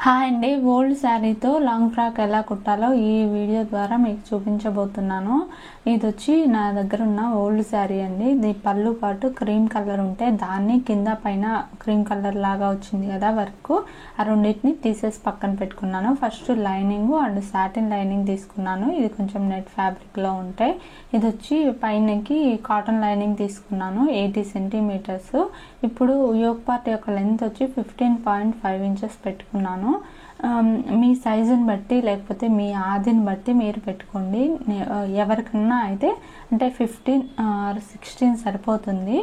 Hi అండి, old శారీతో long frock ఎలా కుట్టాలో ఈ వీడియో ద్వారా మీకు చూపించబోతున్నాను. ఇది వచ్చి నా దగ్గర ఉన్న ఓల్డ్ శారీ అండి. ఇది పళ్ళు పాటు క్రీమ్ కలర్ ఉంటే దాన్ని కింద పైన క్రీమ్ కలర్ లాగా వచ్చింది కదా వర్క్, ఆ రెండింటిని తీసేసి పక్కన పెట్టుకున్నాను. First lining and satin lining తీసుకున్నాను. ఇది కొంచెం నెట్ ఫ్యాబ్రిక్లో ఉంటాయి. ఇది వచ్చి పైనకి కాటన్ లైనింగ్ తీసుకున్నాను 80 సెంటీమీటర్స్. ఇప్పుడు యోక్ పార్ట్ యొక్క లెంత్ వచ్చి 15.5 ఇంచెస్ పెట్టుకున్నాను. మీ సైజుని బట్టి లేకపోతే మీ ఆదిని బట్టి మీరు పెట్టుకోండి. ఎవరికన్నా అయితే అంటే 15 or 16 సరిపోతుంది.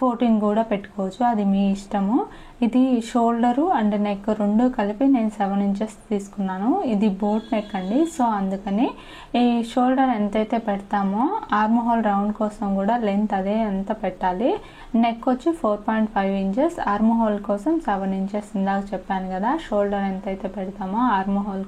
14 కూడా పెట్టుకోవచ్చు, అది మీ ఇష్టము. ఇది షోల్డరు అండ్ నెక్ రెండు కలిపి నేను 7 ఇంచెస్ తీసుకున్నాను. ఇది బోట్ నెక్ అండి, సో అందుకని ఈ షోల్డర్ ఎంతైతే పెడతామో ఆర్మ్ హోల్ రౌండ్ కోసం కూడా లెంత్ అదే ఎంత పెట్టాలి. నెక్ వచ్చి 4.5 ఇంచెస్, ఆర్మ్ హోల్ కోసం 7 ఇంచెస్. ఇందాక చెప్పాను కదా, షోల్డర్ ఎంతైతే పెడతామో ఆర్మ్ హోల్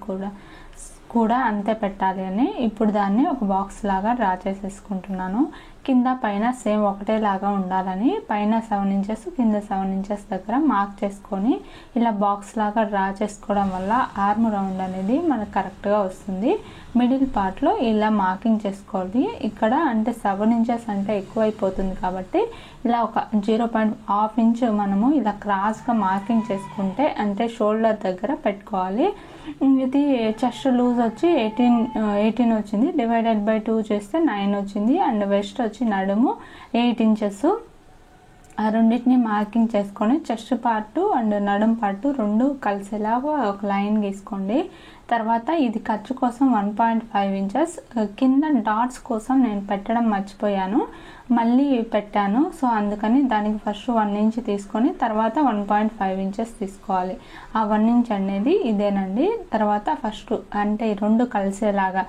కూడా అంతే పెట్టాలి అని. ఇప్పుడు దాన్ని ఒక బాక్స్ లాగా డ్రా చేసేసుకుంటున్నాను. కింద పైన సేమ్ ఒకటేలాగా ఉండాలని పైన 7 ఇంచెస్ కింద 7 ఇంచెస్ దగ్గర మార్క్ చేసుకొని ఇలా బాక్స్ లాగా డ్రా చేసుకోవడం వల్ల ఆర్మ్ రౌండ్ అనేది మనకు కరెక్ట్గా వస్తుంది. మిడిల్ పార్ట్లో ఇలా మార్కింగ్ చేసుకోవాలి. ఇక్కడ అంటే 7 ఇంచెస్ అంటే ఎక్కువైపోతుంది కాబట్టి ఇలా ఒక 0.5 ఇంచ్ మనము ఇలా క్రాస్గా మార్కింగ్ చేసుకుంటే అంటే షోల్డర్ దగ్గర పెట్టుకోవాలి. ఇది చెస్ట్ లూజ్ వచ్చి 18 వచ్చింది, డివైడెడ్ బై 2 చేస్తే 9 వచ్చింది. అండ్ వెస్ట్ వచ్చి నడుము 8 ఇంచెస్. ఆ రెండింటిని మార్కింగ్ చేసుకొని చెస్ట్ పార్టు అండ్ నడుము పార్టు రెండు కలిసేలాగా ఒక లైన్ గీసుకోండి. తర్వాత ఇది ఖర్చు కోసం 1.5 ఇంచెస్. కింద డాట్స్ కోసం నేను పెట్టడం మర్చిపోయాను, మళ్ళీ పెట్టాను. సో అందుకని దానికి ఫస్ట్ 1 ఇంచ్ తీసుకొని తర్వాత 1.5 ఇంచెస్ తీసుకోవాలి. ఆ 1 ఇంచ్ అనేది ఇదేనండి. తర్వాత ఫస్ట్ అంటే ఈ రెండు కలిసేలాగా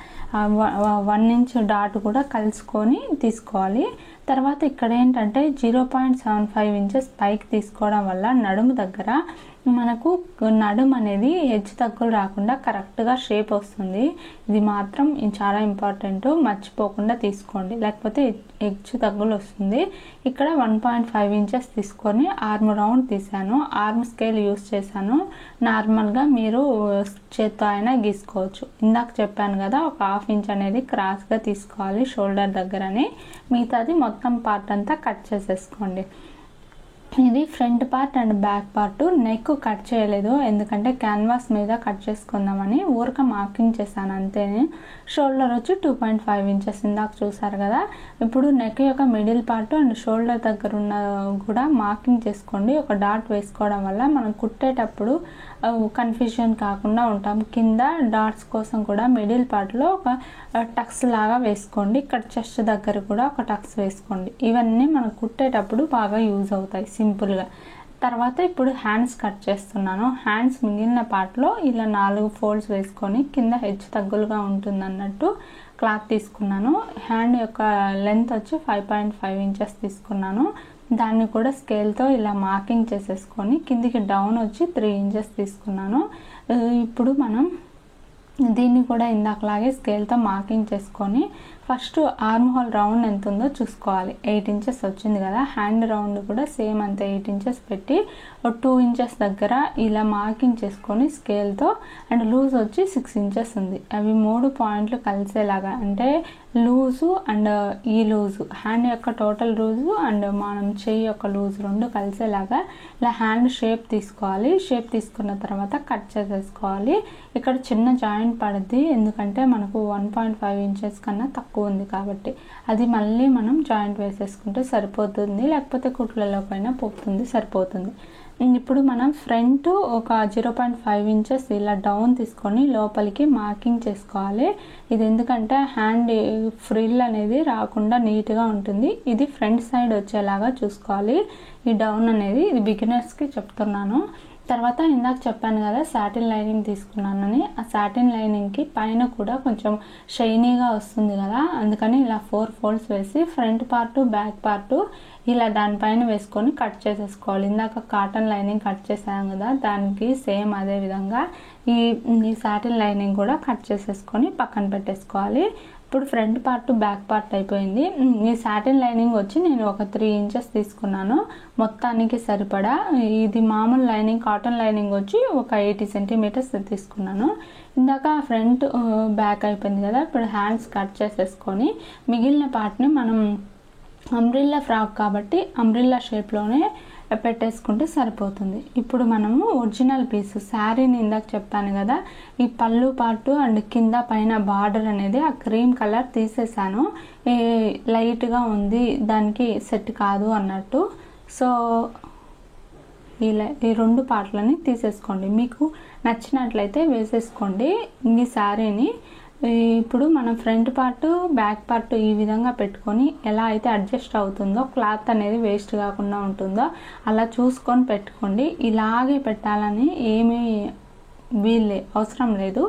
1 ఇంచ్ డాట్ కూడా కలుసుకొని తీసుకోవాలి. తర్వాత ఇక్కడ ఏంటంటే 0.75 ఇంచెస్ పైకి తీసుకోవడం వల్ల నడుము దగ్గర మనకు నడుము అనేది హెచ్చు తగ్గులు రాకుండా కరెక్ట్గా షేప్ వస్తుంది. ఇది మాత్రం చాలా ఇంపార్టెంట్, మర్చిపోకుండా తీసుకోండి, లేకపోతే హెచ్చు తగ్గులు వస్తుంది. ఇక్కడ 1.5 ఇంచెస్ తీసుకొని ఆర్మ్ రౌండ్ తీసాను. ఆర్మ్ స్కేల్ యూస్ చేశాను. నార్మల్గా మీరు చేత్తో అయినా గీసుకోవచ్చు. ఇందాక చెప్పాను కదా, ఒక 1/2 ఇంచ్ అనేది క్రాస్గా తీసుకోవాలి షోల్డర్ దగ్గరని. మిగతాది మొత్తం పార్ట్ అంతా కట్ చేసేసుకోండి. ఇది front part and back part. Neck cut చేయలేదు, ఎందుకంటే క్యాన్వాస్ మీద కట్ చేసుకుందామని ఊరక మార్కింగ్ చేశాను అంతే. షోల్డర్ వచ్చి 2.5 ఇంచెస్ ఇందాక చూసారు కదా. ఇప్పుడు నెక్ యొక్క మిడిల్ పార్ట్ అండ్ షోల్డర్ దగ్గర ఉన్న కూడా మార్కింగ్ చేసుకోండి. ఒక డాట్ వేసుకోవడం వల్ల మనం కుట్టేటప్పుడు కన్ఫ్యూజన్ కాకుండా ఉంటాం. కింద డాట్స్ కోసం కూడా మిడిల్ పార్ట్లో ఒక టక్స్ లాగా వేసుకోండి. ఇక్కడ చెస్ట్ దగ్గర కూడా ఒక టక్స్ వేసుకోండి. ఇవన్నీ మనం కుట్టేటప్పుడు బాగా యూజ్ అవుతాయి సింపుల్గా. తర్వాత ఇప్పుడు హ్యాండ్స్ కట్ చేస్తున్నాను. హ్యాండ్స్ మిగిలిన పార్ట్లో ఇలా 4 ఫోల్డ్స్ వేసుకొని కింద హెచ్చు తగ్గులుగా ఉంటుంది అన్నట్టు క్లాత్ తీసుకున్నాను. హ్యాండ్ యొక్క లెంత్ వచ్చి 5.5 ఇంచెస్ తీసుకున్నాను. దాన్ని కూడా స్కేల్తో ఇలా మార్కింగ్ చేసేసుకొని కిందికి డౌన్ వచ్చి 3 ఇంచెస్ తీసుకున్నాను. ఇప్పుడు మనం దీన్ని కూడా ఇందాకలాగే స్కేల్తో మార్కింగ్ చేసుకొని ఫస్ట్ ఆర్మ్ హోల్ రౌండ్ ఎంత ఉందో చూసుకోవాలి. 8 ఇంచెస్ వచ్చింది కదా. హ్యాండ్ రౌండ్ కూడా సేమ్ అంతే 8 ఇంచెస్ పెట్టి 2 ఇంచెస్ దగ్గర ఇలా మార్కింగ్ చేసుకొని స్కేల్తో. అండ్ లూజ్ వచ్చి 6 ఇంచెస్ ఉంది. అవి 3 పాయింట్లు కలిసేలాగా అంటే లూజు అండ్ ఈ లూజు, హ్యాండ్ యొక్క టోటల్ లూజు అండ్ మనం చెయ్యి యొక్క లూజు రెండు కలిసేలాగా ఇలా హ్యాండ్ షేప్ తీసుకోవాలి. షేప్ తీసుకున్న తర్వాత కట్ చేసేసుకోవాలి. ఇక్కడ చిన్న జాయింట్ పడుద్ది, ఎందుకంటే మనకు 1.5 ఇంచెస్ కన్నా తక్కువ ఉంది కాబట్టి. అది మళ్ళీ మనం జాయింట్ వేసేసుకుంటే సరిపోతుంది, లేకపోతే కుట్లలోకైనా పోతుంది, సరిపోతుంది. ఇప్పుడు మనం ఫ్రంట్ ఒక 0.5 ఇంచెస్ ఇలా డౌన్ తీసుకొని లోపలికి మార్కింగ్ చేసుకోవాలి. ఇది ఎందుకంటే హ్యాండ్ ఫ్రిల్ అనేది రాకుండా నీట్గా ఉంటుంది. ఇది ఫ్రంట్ సైడ్ వచ్చేలాగా చూసుకోవాలి. ఈ డౌన్ అనేది ఇది బిగినర్స్కి చెప్తున్నాను. తర్వాత ఇందాక చెప్పాను కదా సాటిన్ లైనింగ్ తీసుకున్నానని. ఆ సాటిన్ లైనింగ్కి పైన కూడా కొంచెం షైనీగా వస్తుంది కదా, అందుకని ఇలా 4 ఫోల్డ్స్ వేసి ఫ్రంట్ పార్టు బ్యాక్ పార్టు ఇలా దానిపైన వేసుకొని కట్ చేసేసుకోవాలి. ఇందాక కాటన్ లైనింగ్ కట్ చేసాం కదా, దానికి సేమ్ అదే విధంగా ఈ సాటిన్ లైనింగ్ కూడా కట్ చేసేసుకొని పక్కన పెట్టేసుకోవాలి. ఇప్పుడు ఫ్రంట్ పార్ట్ బ్యాక్ పార్ట్ అయిపోయింది. ఈ సాటిన్ లైనింగ్ వచ్చి నేను ఒక 3 ఇంచెస్ తీసుకున్నాను మొత్తానికి సరిపడా. ఇది మామూలు లైనింగ్ కాటన్ లైనింగ్ వచ్చి ఒక 80 సెంటీమీటర్స్ తీసుకున్నాను. ఇందాక ఫ్రంట్ బ్యాక్ అయిపోయింది కదా, ఇప్పుడు హ్యాండ్స్ కట్ చేసేసుకొని మిగిలిన పార్ట్ని మనం అంబ్రిల్లా ఫ్రాక్ కాబట్టి అంబ్రిల్లా షేప్లోనే పెట్టేసుకుంటే సరిపోతుంది. ఇప్పుడు మనము ఒరిజినల్ పీస్ శారీని ఇందాక చెప్పాను కదా, ఈ పళ్ళు పార్ట్ అండ్ కింద పైన బార్డర్ అనేది ఆ క్రీమ్ కలర్ తీసేసాను. లైట్గా ఉంది, దానికి సెట్ కాదు అన్నట్టు. సో ఈ 2 పార్ట్లని తీసేసుకోండి, మీకు నచ్చినట్లయితే వేసేసుకోండి ఈ శారీని. ఇప్పుడు మనం ఫ్రంట్ పార్ట్ బ్యాక్ పార్ట్ ఈ విధంగా పెట్టుకొని ఎలా అయితే అడ్జస్ట్ అవుతుందో, క్లాత్ అనేది వేస్ట్ కాకుండా ఉంటుందో అలా చూసుకొని పెట్టుకోండి. ఇలాగే పెట్టాలని ఏమీ అవసరం లేదు.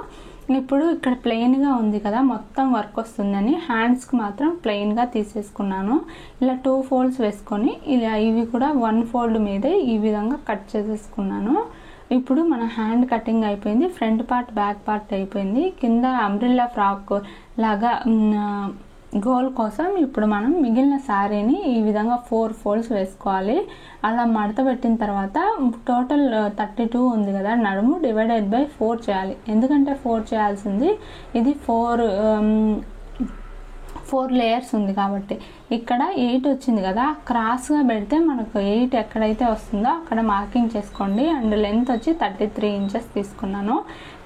ఇప్పుడు ఇక్కడ ప్లెయిన్గా ఉంది కదా, మొత్తం వర్క్ వస్తుందని హ్యాండ్స్కి మాత్రం ప్లెయిన్గా తీసేసుకున్నాను. ఇలా 2 ఫోల్డ్స్ వేసుకొని ఇలా ఇవి కూడా 1 ఫోల్డ్ మీదే ఈ విధంగా కట్ చేసేసుకున్నాను. ఇప్పుడు మన హ్యాండ్ కటింగ్ అయిపోయింది, ఫ్రంట్ పార్ట్ బ్యాక్ పార్ట్ అయిపోయింది. కింద అంబ్రిల్లా ఫ్రాక్ లాగా గోల్ కోసం ఇప్పుడు మనం మిగిలిన శారీని ఈ విధంగా 4 ఫోల్డ్స్ వేసుకోవాలి. అలా మడత పెట్టిన తర్వాత టోటల్ 32 ఉంది కదా నడుము, డివైడెడ్ బై 4 చేయాలి. ఎందుకంటే 4 చేయాల్సింది, ఇది 4 లేయర్స్ ఉంది కాబట్టి. ఇక్కడ 8 వచ్చింది కదా, క్రాస్గా పెడితే మనకు 8 ఎక్కడైతే వస్తుందో అక్కడ మార్కింగ్ చేసుకోండి. అండ్ లెంత్ వచ్చి 33 ఇంచెస్ తీసుకున్నాను.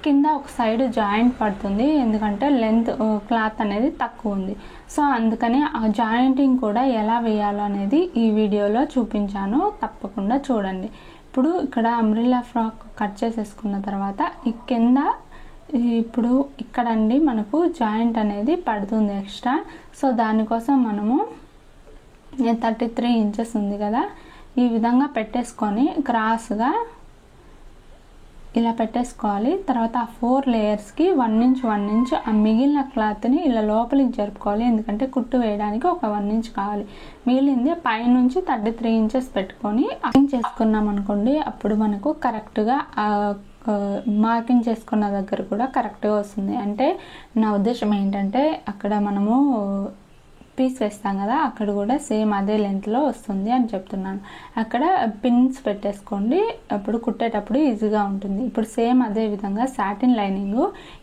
కింద ఒక సైడ్ జాయింట్ పడుతుంది, ఎందుకంటే లెంత్ క్లాత్ అనేది తక్కువ ఉంది. సో అందుకని ఆ జాయింటింగ్ కూడా ఎలా వేయాలో అనేది ఈ వీడియోలో చూపించాను, తప్పకుండా చూడండి. ఇప్పుడు ఇక్కడ అంబ్రిల్లా ఫ్రాక్ కట్ చేసేసుకున్న తర్వాత ఈ కింద ఇప్పుడు ఇక్కడండి మనకు జాయింట్ అనేది పడుతుంది ఎక్స్ట్రా. సో దానికోసం మనము 33 ఇంచెస్ ఉంది కదా, ఈ విధంగా పెట్టేసుకొని క్రాస్గా ఇలా పెట్టేసుకోవాలి. తర్వాత ఆ 4 లేయర్స్కి 1 ఇంచ్ 1 ఇంచ్ ఆ మిగిలిన క్లాత్ని ఇలా లోపలికి జరుపుకోవాలి, ఎందుకంటే కుట్టు వేయడానికి ఒక 1 ఇంచ్ కావాలి. మిగిలింది పైనుంచి 33 ఇంచెస్ పెట్టుకొని మార్కింగ్ చేసుకున్నాం అనుకోండి, అప్పుడు మనకు కరెక్ట్గా మార్కింగ్ చేసుకున్న దగ్గర కూడా కరెక్ట్గా వస్తుంది. అంటే నా ఉద్దేశం ఏంటంటే అక్కడ మనము పీస్ వేస్తాం కదా, అక్కడ కూడా సేమ్ అదే లెంత్లో వస్తుంది అని చెప్తున్నాను. అక్కడ పిన్స్ పెట్టేసుకోండి, అప్పుడు కుట్టేటప్పుడు ఈజీగా ఉంటుంది. ఇప్పుడు సేమ్ అదే విధంగా సాటిన్ లైనింగ్,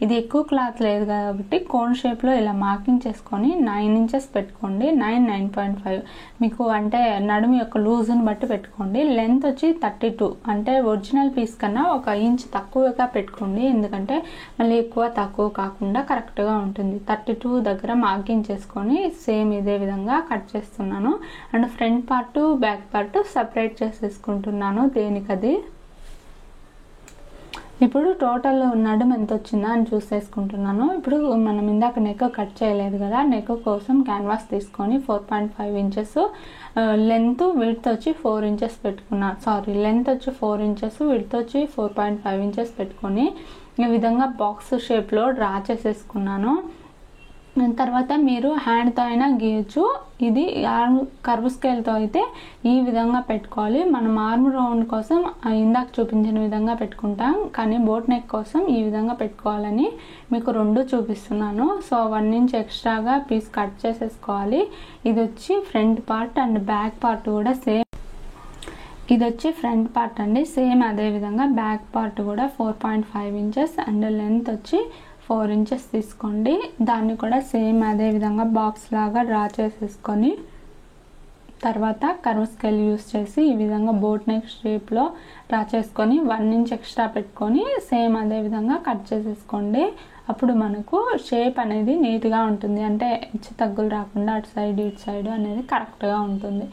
ఇది ఎక్కువ క్లాత్ లేదు కాబట్టి కోన్ షేప్లో ఇలా మార్కింగ్ చేసుకొని 9 ఇంచెస్ పెట్టుకోండి. 9.5 మీకు అంటే నడుము యొక్క లూజ్ని బట్టి పెట్టుకోండి. లెంత్ వచ్చి 32, అంటే ఒరిజినల్ పీస్ కన్నా 1 ఇంచ్ తక్కువగా పెట్టుకోండి, ఎందుకంటే మళ్ళీ ఎక్కువ తక్కువ కాకుండా కరెక్ట్గా ఉంటుంది. 32 దగ్గర మార్కింగ్ చేసుకొని సేమ్ ఇదే విధంగా కట్ చేస్తున్నాను. And front part back part separate చేసేసుకుంటున్నాను దేనికది. ఇప్పుడు టోటల్ నడుము ఎంత వచ్చిందా అని చూసేసుకుంటున్నాను. ఇప్పుడు మనం ఇందాక నెక్ కట్ చేయలేదు కదా, నెక్ కోసం క్యాన్వాస్ తీసుకొని 4.5 ఇంచెస్ లెంత్, విడ్త్ వచ్చి 4 ఇంచెస్ పెట్టుకున్నాను. లెంత్ వచ్చి 4 ఇంచెస్, విడ్త్ వచ్చి 4.5 ఇంచెస్ పెట్టుకొని ఈ విధంగా బాక్స్ షేప్లో డ్రా చేసేసుకున్నాను. తర్వాత మీరు హ్యాండ్తో అయినా గీయచ్చు, ఇది కర్వ్ స్కేల్తో అయితే ఈ విధంగా పెట్టుకోవాలి. మనం ఆర్మ్ రౌండ్ కోసం ఇందాక చూపించిన విధంగా పెట్టుకుంటాం, కానీ బోట్ నెక్ కోసం ఈ విధంగా పెట్టుకోవాలని మీకు 2 చూపిస్తున్నాను. సో 1 ఇంచ్ ఎక్స్ట్రాగా పీస్ కట్ చేసేసుకోవాలి. ఇది వచ్చి front part and back part కూడా సేమ్. ఇది వచ్చి ఫ్రంట్ పార్ట్ అండి, సేమ్ అదే విధంగా బ్యాక్ పార్ట్ కూడా 4.5 ఇంచెస్ అండ్ లెంత్ వచ్చి 4 ఇంచెస్ తీసుకోండి. దాన్ని కూడా సేమ్ అదే విధంగా బాక్స్ లాగా డ్రా చేసేసుకొని తర్వాత కర్వ్ స్కేల్ యూస్ చేసి ఈ విధంగా బోట్ నెక్ షేప్లో డ్రా చేసుకొని 1 ఇంచ్ ఎక్స్ట్రా పెట్టుకొని సేమ్ అదే విధంగా కట్ చేసేసుకోండి. అప్పుడు మనకు షేప్ అనేది నీట్గా ఉంటుంది, అంటే హెచ్చు తగ్గులు రాకుండా అటు సైడ్ ఇటు సైడ్ అనేది కరెక్ట్గా ఉంటుంది.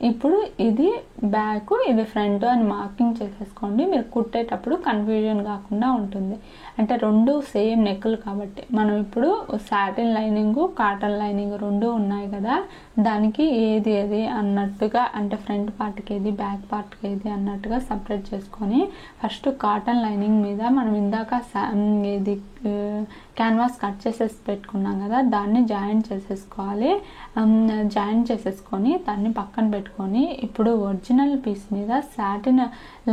ఇప్పుడు ఇది బ్యాక్, ఇది ఫ్రంట్ అని మార్కింగ్ చేసేసుకోండి. మీరు కుట్టేటప్పుడు కన్ఫ్యూజన్ కాకుండా ఉంటుంది, అంటే 2 సేమ్ నెక్కులు కాబట్టి. మనం ఇప్పుడు సాటిన్ లైనింగ్ కాటన్ లైనింగ్ 2 ఉన్నాయి కదా, దానికి ఏది అన్నట్టుగా, అంటే ఫ్రంట్ పార్ట్కి ఏది బ్యాక్ పార్ట్కి ఏది అన్నట్టుగా సపరేట్ చేసుకొని ఫస్ట్ కాటన్ లైనింగ్ మీద మనం ఇందాక ఇది క్యాన్వాస్ కట్ చేసేసి పెట్టుకున్నాం కదా, దాన్ని జాయింట్ చేసేసుకోవాలి. జాయింట్ చేసేసుకొని దాన్ని పక్కన పెట్టుకోవాలి. పెట్టుకొని ఇప్పుడు ఒరిజినల్ పీస్ మీద సాటిన్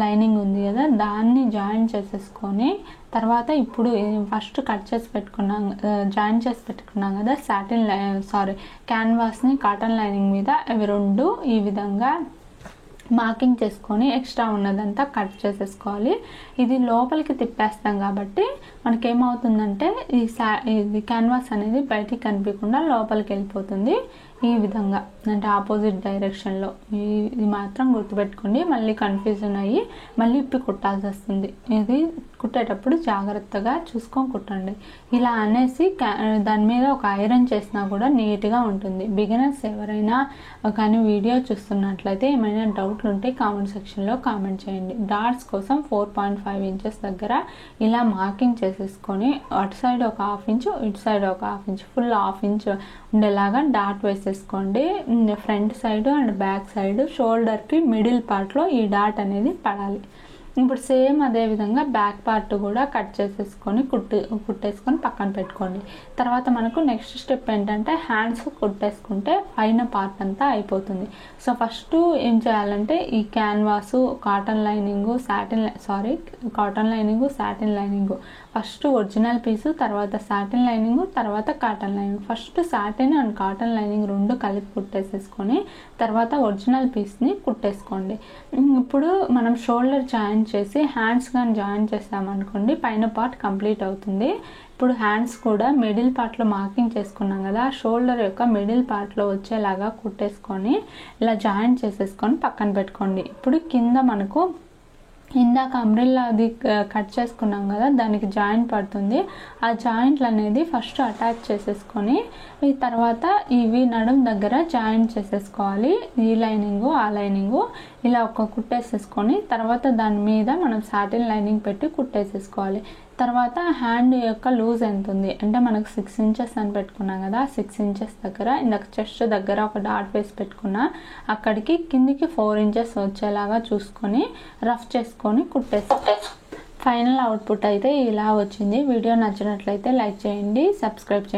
లైనింగ్ ఉంది కదా, దాన్ని జాయిన్ చేసేసుకొని తర్వాత ఇప్పుడు ఫస్ట్ కట్ చేసి పెట్టుకున్నాం, జాయిన్ చేసి పెట్టుకున్నాం కదా క్యాన్వాస్ని కాటన్ లైనింగ్ మీద ఇవి రెండు ఈ విధంగా మార్కింగ్ చేసుకొని ఎక్స్ట్రా ఉన్నదంతా కట్ చేసేసుకోవాలి. ఇది లోపలికి తిప్పేస్తాం కాబట్టి మనకేమవుతుందంటే ఇది క్యాన్వాస్ అనేది బయటికి కనిపించకుండా లోపలికి వెళ్ళిపోతుంది. ఈ విధంగా అంటే ఆపోజిట్ డైరెక్షన్లో. ఇది మాత్రం గుర్తుపెట్టుకోండి, మళ్ళీ కన్ఫ్యూజన్ అయ్యి మళ్ళీ ఇప్పి కుట్టాల్సి వస్తుంది. ఇది కుట్టేటప్పుడు జాగ్రత్తగా చూసుకొని కుట్టండి. ఇలా అనేసి దాని మీద ఒక ఐరన్ చేసినా కూడా నీట్గా ఉంటుంది. బిగినర్స్ ఎవరైనా కానీ వీడియో చూస్తున్నట్లయితే ఏమైనా డౌట్లు ఉంటే కామెంట్ సెక్షన్లో కామెంట్ చేయండి. డాట్స్ కోసం 4.5 ఇంచెస్ దగ్గర ఇలా మార్కింగ్ చేసేసుకొని అటు సైడ్ ఒక 1/2 ఇంచు, ఇటు సైడ్ ఒక 1/2 ఇంచు, ఫుల్ 1/2 ఇంచు ఉండేలాగా డాట్ వేసేసుకోండి. Front side and back side షోల్డర్కి మిడిల్ పార్ట్లో ఈ డాట్ అనేది పడాలి. ఇప్పుడు సేమ్ అదే విధంగా బ్యాక్ పార్ట్ కూడా కట్ చేసేసుకొని కుట్టేసుకొని పక్కన పెట్టుకోండి. తర్వాత మనకు నెక్స్ట్ స్టెప్ ఏంటంటే హ్యాండ్స్ కుట్టేసుకుంటే పైన పార్ట్ అంతా అయిపోతుంది. సో ఫస్ట్ ఏం చేయాలంటే ఈ canvas cotton lining satin lining first original piece, తర్వాత సాటిన్ లైనింగ్, తర్వాత cotton lining. First satin and cotton lining రెండు కలిపి కుట్టేసేసుకొని తర్వాత ఒరిజినల్ పీస్ని కుట్టేసుకోండి. ఇప్పుడు మనం షోల్డర్ జాయిన్ చేసి హ్యాండ్స్ కానీ జాయిన్ చేసామనుకోండి పైన పార్ట్ కంప్లీట్ అవుతుంది. ఇప్పుడు హ్యాండ్స్ కూడా మిడిల్ పార్ట్లో మార్కింగ్ చేసుకున్నాం కదా, షోల్డర్ యొక్క మిడిల్ పార్ట్లో వచ్చేలాగా కుట్టేసుకొని ఇలా జాయిన్ చేసేసుకొని పక్కన పెట్టుకోండి. ఇప్పుడు కింద మనకు ఇందాక అంబ్రెల్లా అది కట్ చేసుకున్నాం కదా, దానికి జాయింట్ పడుతుంది. ఆ జాయింట్లు అనేది ఫస్ట్ అటాచ్ చేసేసుకొని ఈ తర్వాత ఇవి నడుం దగ్గర జాయింట్ చేసేసుకోవాలి. ఈ లైనింగు ఆ లైనింగు ఇలా ఒక కుట్టేసేసుకొని తర్వాత దాని మీద మనం సాటిన్ లైనింగ్ పెట్టి కుట్టేసేసుకోవాలి. తర్వాత హ్యాండ్ యొక్క లూజ్ ఎంత ఉంది అంటే మనకు 6 ఇంచెస్ అని పెట్టుకున్నాం కదా, 6 ఇంచెస్ దగ్గర ఇందాక చెస్ట్ దగ్గర ఒక డాట్ వేసి పెట్టుకున్నా, అక్కడికి కిందికి 4 ఇంచెస్ వచ్చేలాగా చూసుకొని రఫ్ చేసుకొని కుట్టేసుకోవాలి. ఫైనల్ అవుట్పుట్ అయితే ఇలా వచ్చింది. వీడియో నచ్చినట్లయితే లైక్ చేయండి, సబ్స్క్రైబ్ చేయండి.